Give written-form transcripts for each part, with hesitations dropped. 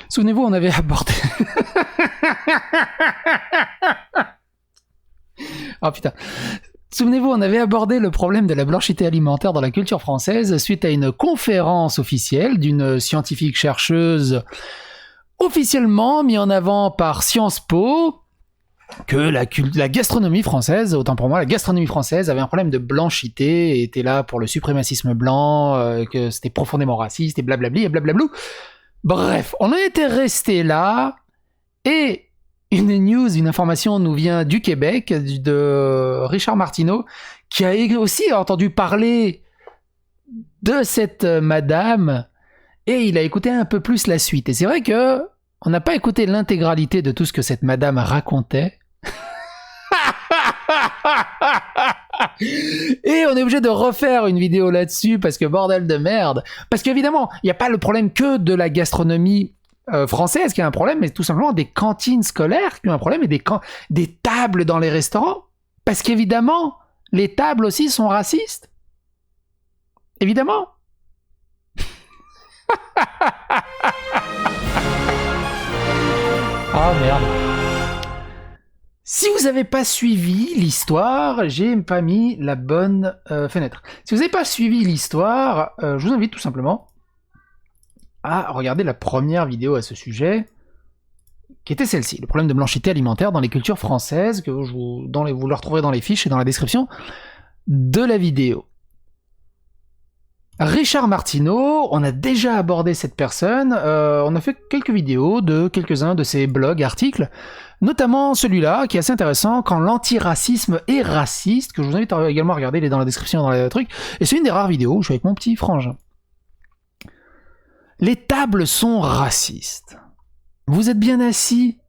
Souvenez-vous, on avait abordé... Oh putain. Souvenez-vous, on avait abordé le problème de la blanchité alimentaire dans la culture française suite à une conférence officielle d'une scientifique chercheuse officiellement mise en avant par Sciences Po, que la gastronomie française, autant pour moi, la gastronomie française avait un problème de blanchité et était là pour le suprémacisme blanc, que c'était profondément raciste et blablabli et blablablou. Bref, on en était resté là et... une information nous vient du Québec, de Richard Martineau, qui a aussi entendu parler de cette madame, et il a écouté un peu plus la suite. Et c'est vrai que on n'a pas écouté l'intégralité de tout ce que cette madame racontait. Et on est obligé de refaire une vidéo là-dessus, parce que bordel de merde. Parce qu'évidemment, il n'y a pas le problème que de la gastronomie française qui a un problème, mais tout simplement des cantines scolaires qui ont un problème et des tables dans les restaurants. Parce qu'évidemment, les tables aussi sont racistes. Évidemment. Ah merde. Si vous n'avez pas suivi l'histoire, j'ai pas mis la bonne fenêtre. Si vous n'avez pas suivi l'histoire, je vous invite tout simplement à regarder la première vidéo à ce sujet, qui était celle-ci, le problème de blanchité alimentaire dans les cultures françaises, que vous le retrouverez dans les fiches et dans la description de la vidéo. Richard Martineau, on a déjà abordé cette personne, on a fait quelques vidéos de quelques-uns de ses blogs, articles, notamment celui-là, qui est assez intéressant, quand l'antiracisme est raciste, que je vous invite également à regarder, il est dans la description, dans le truc, et c'est une des rares vidéos où je suis avec mon petit frangin. Les tables sont racistes. Vous êtes bien assis?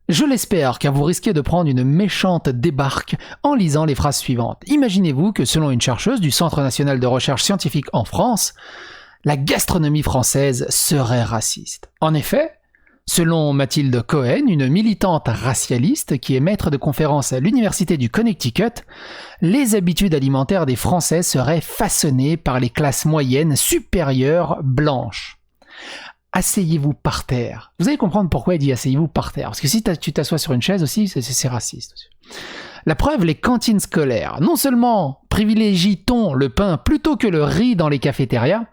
Je l'espère, car vous risquez de prendre une méchante débarque en lisant les phrases suivantes. Imaginez-vous que selon une chercheuse du Centre national de recherche scientifique en France, la gastronomie française serait raciste. En effet, selon Mathilde Cohen, une militante racialiste qui est maître de conférences à l'Université du Connecticut, les habitudes alimentaires des Français seraient façonnées par les classes moyennes supérieures blanches. Asseyez-vous par terre. Vous allez comprendre pourquoi il dit asseyez-vous par terre. Parce que si tu t'assois sur une chaise aussi, c'est raciste. La preuve, les cantines scolaires. Non seulement privilégie-t-on le pain plutôt que le riz dans les cafétérias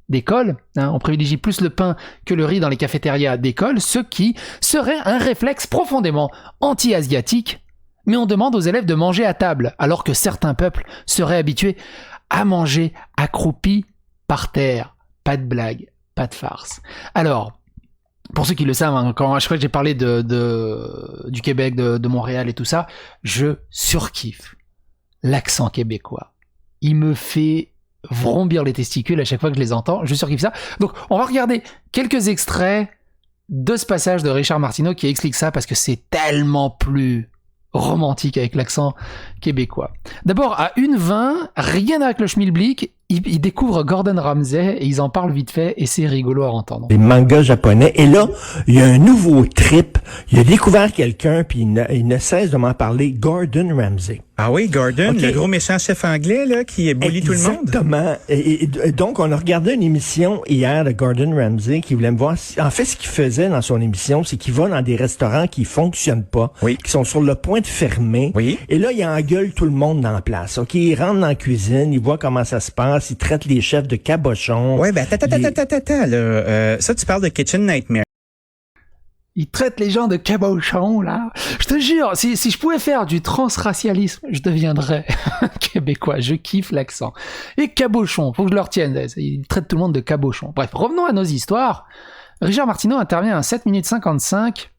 d'école, on privilégie plus le pain que le riz dans les cafétérias d'école, ce qui serait un réflexe profondément anti-asiatique, mais on demande aux élèves de manger à table, alors que certains peuples seraient habitués à manger accroupis par terre. Pas de blague. Pas de farce. Alors, pour ceux qui le savent, quand je crois que j'ai parlé du Québec, de Montréal et tout ça, je surkiffe l'accent québécois. Il me fait vrombir les testicules à chaque fois que je les entends. Je surkiffe ça. Donc, on va regarder quelques extraits de ce passage de Richard Martineau qui explique ça parce que c'est tellement plus romantique avec l'accent québécois. D'abord, à 1h20, rien avec le schmilblick, ils découvrent Gordon Ramsay et ils en parlent vite fait et c'est rigolo à entendre. Les mangas japonais. Et là, il y a un nouveau trip. Il a découvert quelqu'un puis il ne cesse de m'en parler. Gordon Ramsay. Ah oui, Gordon, Okay. le gros méchant chef anglais là qui bully tout le monde. Exactement. Et donc, on a regardé une émission hier de Gordon Ramsay qui voulait me voir. En fait, ce qu'il faisait dans son émission, c'est qu'il va dans des restaurants qui fonctionnent pas, Oui. qui sont sur le point de fermer. Oui. Et là, il engueule tout le monde dans la place. OK, il rentre dans la cuisine, il voit comment ça se passe, il traite les chefs de cabochons. Ouais, ben attends, là, ça tu parles de Kitchen Nightmare. Il traite les gens de cabochons, là. Je te jure, si je pouvais faire du transracialisme, je deviendrais québécois. Je kiffe l'accent. Et cabochons, faut que je le retienne. Il traite tout le monde de cabochons. Bref, revenons à nos histoires. Richard Martineau intervient à 7 minutes 55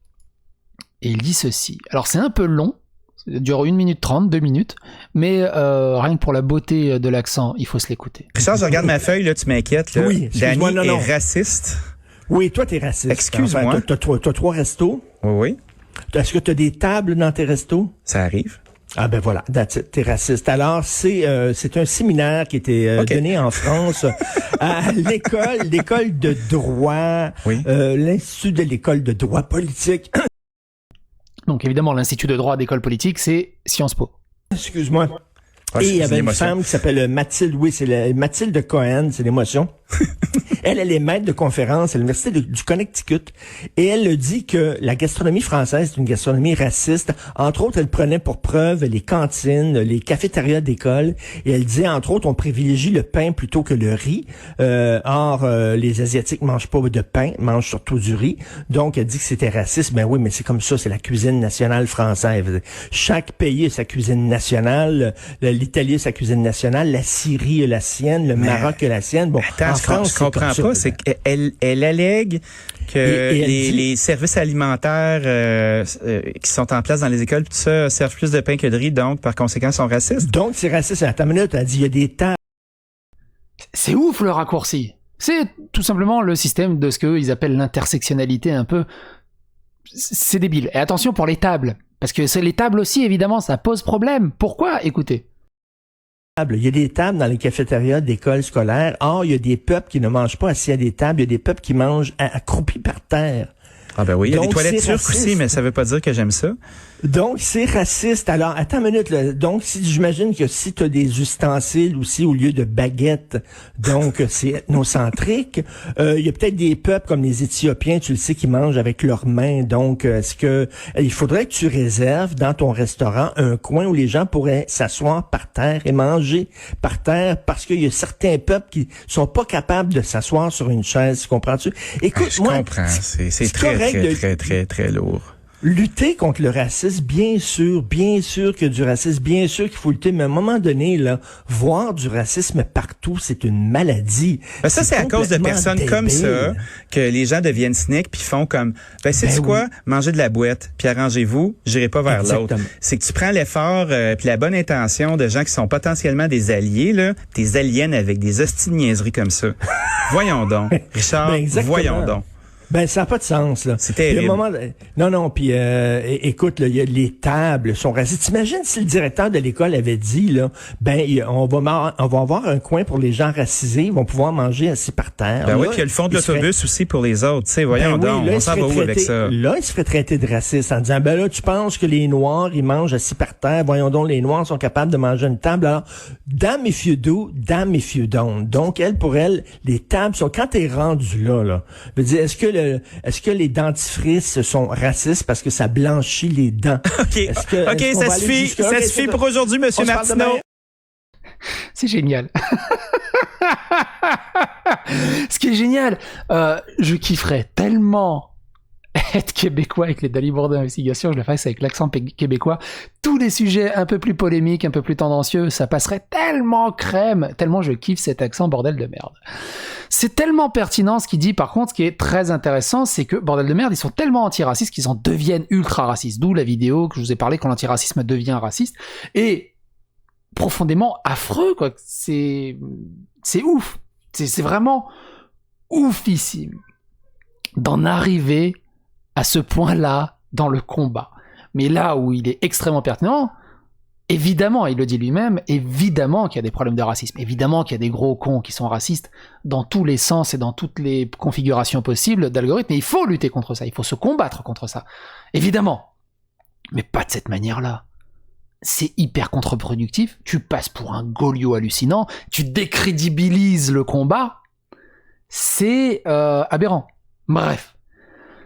et il dit ceci. Alors, c'est un peu long. Ça dure 1 minute 30, 2 minutes. Mais rien que pour la beauté de l'accent, il faut se l'écouter. Ça, je regarde ma feuille, là, tu m'inquiètes. Là. Oui, excuse-moi, Danny non. est raciste. Oui, toi, t'es raciste. Excuse-moi. Enfin, t'as 3 restos. Oui, oui, Est-ce que t'as des tables dans tes restos? ça arrive. Ah ben voilà, that's it, t'es raciste. Alors, c'est un séminaire qui était Ok. donné en France à l'école de droit, Oui. l'Institut de l'école de droit politique. Donc, évidemment, l'Institut de droit d'école politique, c'est Sciences Po. Excuse-moi. Ah, Et il y c'est avait une l'émotion. femme qui s'appelle Mathilde, oui, c'est Mathilde Cohen, c'est l'émotion. Elle est maître de conférence à l'Université du Connecticut et elle dit que la gastronomie française est une gastronomie raciste. Entre autres, elle prenait pour preuve les cantines, les cafétérias d'école et elle disait, entre autres, on privilégie le pain plutôt que le riz. Or, les Asiatiques mangent pas de pain, mangent surtout du riz. Donc, elle dit que c'était raciste. Ben oui, mais c'est comme ça, c'est la cuisine nationale française. Chaque pays a sa cuisine nationale. L'Italie a sa cuisine nationale, la Syrie a la sienne, le Maroc a la sienne. Bon, attends, en France, je comprends pas, c'est qu'elle allègue que les services alimentaires qui sont en place dans les écoles, tout ça, servent plus de pain que de riz, donc par conséquent sont racistes. Donc c'est raciste. Attends une minute, elle dit il y a des tables. C'est ouf le raccourci. C'est tout simplement le système de ce qu'ils appellent l'intersectionnalité un peu. C'est débile. Et attention pour les tables. Parce que c'est les tables aussi, évidemment, ça pose problème. Pourquoi? Écoutez. Il y a des tables dans les cafétérias d'écoles scolaires. Or, il y a des peuples qui ne mangent pas assis à des tables. Il y a des peuples qui mangent accroupis par terre. Ah ben oui, il y a des toilettes turques raciste. aussi, mais ça veut pas dire que j'aime ça. Donc, c'est raciste. Alors, attends une minute. Là. Donc, j'imagine que si tu as des ustensiles aussi au lieu de baguettes, donc c'est ethnocentrique. Il y a peut-être des peuples comme les Éthiopiens, tu le sais, qui mangent avec leurs mains. Donc, est-ce que il faudrait que tu réserves dans ton restaurant un coin où les gens pourraient s'asseoir par terre et manger par terre parce qu'il y a certains peuples qui sont pas capables de s'asseoir sur une chaise. Comprends-tu? Écoute, je comprends. C'est très lourd. Lutter contre le racisme, bien sûr que du racisme, bien sûr qu'il faut lutter, mais à un moment donné, là, voir du racisme partout, c'est une maladie. Ben ça, c'est à cause de personnes débile. comme ça que les gens deviennent cyniques puis font comme, sais-tu quoi? Mangez de la boîte, puis arrangez-vous, j'irai pas vers l'autre. C'est que tu prends l'effort puis la bonne intention de gens qui sont potentiellement des alliés, là, des aliens avec des hosties de niaiseries comme ça. Voyons donc. Richard, voyons donc. Ben, ça n'a pas de sens, là. C'est terrible. Non, puis écoute, là, il y a les tables sont racistes. T'imagines si le directeur de l'école avait dit, là, on va avoir un coin pour les gens racisés, ils vont pouvoir manger assis par terre. Ben oui, puis il y a le fond de l'autobus aussi pour les autres, tu sais, voyons donc, là, on s'en va où avec ça? Là, il se ferait traiter de raciste en disant, là, tu penses que les Noirs, ils mangent assis par terre, voyons donc, les Noirs sont capables de manger une table. Alors, damn if you do, damn if you don't. Donc, pour elle, les tables sont, quand t'es rendu là, je veux dire, est-ce que les dentifrices sont racistes parce que ça blanchit les dents? OK, ça suffit pour aujourd'hui, Monsieur Martineau. C'est génial. Ce qui est génial, je kifferais tellement être québécois avec les Dalibor d'investigation, je le fasse avec l'accent québécois. Tous les sujets un peu plus polémiques, un peu plus tendancieux, ça passerait tellement crème, tellement je kiffe cet accent bordel de merde. C'est tellement pertinent ce qu'il dit. Par contre, ce qui est très intéressant, c'est que, bordel de merde, ils sont tellement antiracistes qu'ils en deviennent ultra racistes. D'où la vidéo que je vous ai parlé quand l'antiracisme devient raciste. Et profondément affreux, quoi. C'est ouf. C'est vraiment oufissime d'en arriver à ce point-là dans le combat. Mais là où il est extrêmement pertinent, évidemment, il le dit lui-même, évidemment qu'il y a des problèmes de racisme, évidemment qu'il y a des gros cons qui sont racistes dans tous les sens et dans toutes les configurations possibles d'algorithmes, et il faut lutter contre ça, il faut se combattre contre ça, évidemment. Mais pas de cette manière-là. C'est hyper contre-productif, tu passes pour un goliot hallucinant, tu décrédibilises le combat, c'est aberrant. Bref.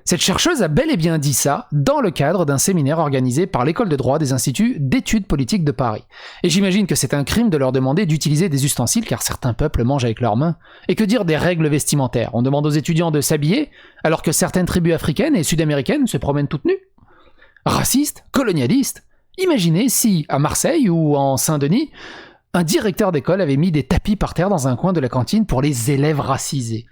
Cette chercheuse a bel et bien dit ça dans le cadre d'un séminaire organisé par l'école de droit des instituts d'études politiques de Paris. Et j'imagine que c'est un crime de leur demander d'utiliser des ustensiles car certains peuples mangent avec leurs mains. Et que dire des règles vestimentaires? On demande aux étudiants de s'habiller alors que certaines tribus africaines et sud-américaines se promènent toutes nues. Raciste, colonialiste. Imaginez si, à Marseille ou en Saint-Denis, un directeur d'école avait mis des tapis par terre dans un coin de la cantine pour les élèves racisés.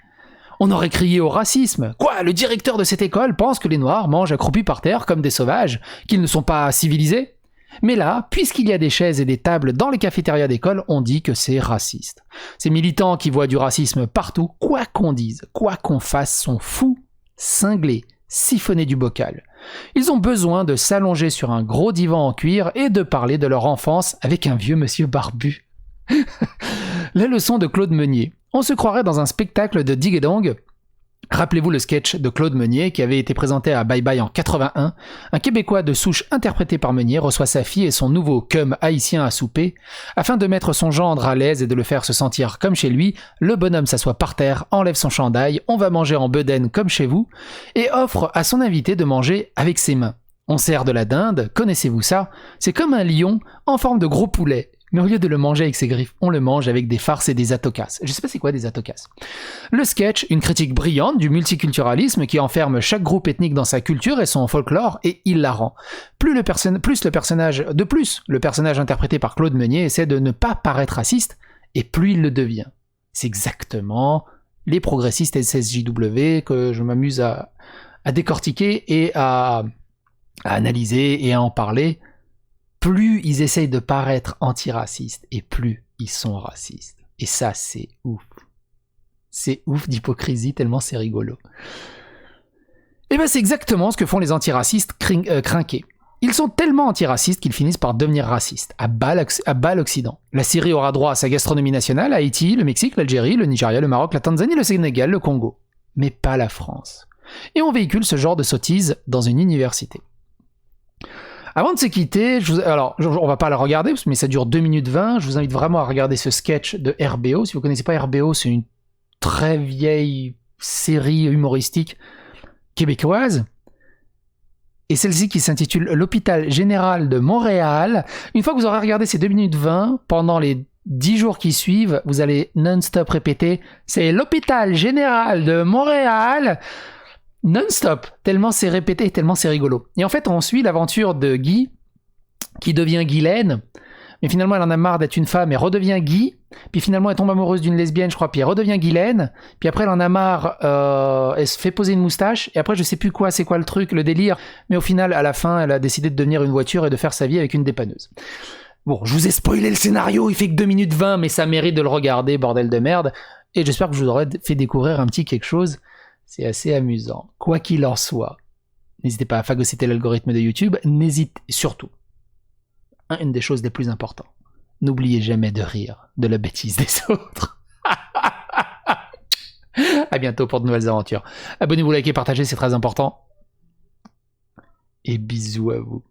On aurait crié au racisme. Quoi, le directeur de cette école pense que les Noirs mangent accroupis par terre comme des sauvages, qu'ils ne sont pas civilisés? Mais là, puisqu'il y a des chaises et des tables dans les cafétérias d'école, on dit que c'est raciste. Ces militants qui voient du racisme partout, quoi qu'on dise, quoi qu'on fasse, sont fous, cinglés, siphonnés du bocal. Ils ont besoin de s'allonger sur un gros divan en cuir et de parler de leur enfance avec un vieux monsieur barbu. La leçon de Claude Meunier. On se croirait dans un spectacle de Dig et Dong Rappelez-vous le sketch de Claude Meunier qui avait été présenté à Bye Bye en 81. Un Québécois de souche interprété par Meunier reçoit sa fille et son nouveau cum haïtien à souper. Afin de mettre son gendre à l'aise et de le faire se sentir comme chez lui, le bonhomme s'assoit par terre, enlève son chandail, on va manger en bedaine comme chez vous, et offre à son invité de manger avec ses mains. On sert de la dinde, connaissez-vous ça? C'est comme un lion en forme de gros poulet. Mais au lieu de le manger avec ses griffes, on le mange avec des farces et des atocas. Je sais pas c'est quoi des atocas. Le sketch, une critique brillante du multiculturalisme qui enferme chaque groupe ethnique dans sa culture et son folklore, est hilarant. Le personnage interprété par Claude Meunier essaie de ne pas paraître raciste, et plus il le devient. C'est exactement les progressistes SSJW que je m'amuse à décortiquer et à analyser et à en parler. Plus ils essayent de paraître antiracistes et plus ils sont racistes. Et ça, c'est ouf. C'est ouf d'hypocrisie tellement c'est rigolo. Et ben c'est exactement ce que font les antiracistes crinqués. Ils sont tellement antiracistes qu'ils finissent par devenir racistes. À bas l'Occident. La Syrie aura droit à sa gastronomie nationale, Haïti, le Mexique, l'Algérie, le Nigeria, le Maroc, la Tanzanie, le Sénégal, le Congo. Mais pas la France. Et on véhicule ce genre de sottise dans une université. Avant de se quitter, on va pas la regarder, mais ça dure 2 minutes 20. Je vous invite vraiment à regarder ce sketch de RBO. Si vous connaissez pas RBO, c'est une très vieille série humoristique québécoise. Et celle-ci qui s'intitule L'Hôpital Général de Montréal. Une fois que vous aurez regardé ces 2 minutes 20, pendant les 10 jours qui suivent, vous allez non-stop répéter « C'est l'Hôpital Général de Montréal !» non-stop, tellement c'est répété, tellement c'est rigolo. Et en fait, on suit l'aventure de Guy, qui devient Guylaine, mais finalement elle en a marre d'être une femme et redevient Guy, puis finalement elle tombe amoureuse d'une lesbienne, je crois, puis elle redevient Guylaine, puis après elle en a marre, elle se fait poser une moustache, et après je sais plus quoi, c'est quoi le truc, le délire, mais au final, à la fin, elle a décidé de devenir une voiture et de faire sa vie avec une dépanneuse. Bon, je vous ai spoilé le scénario, il fait que 2 minutes 20, mais ça mérite de le regarder, bordel de merde, et j'espère que je vous aurai fait découvrir un petit quelque chose. C'est assez amusant. Quoi qu'il en soit, n'hésitez pas à phagocyter l'algorithme de YouTube. N'hésitez surtout, une des choses les plus importantes, n'oubliez jamais de rire de la bêtise des autres. À bientôt pour de nouvelles aventures. Abonnez-vous, likez, partagez, c'est très important. Et bisous à vous.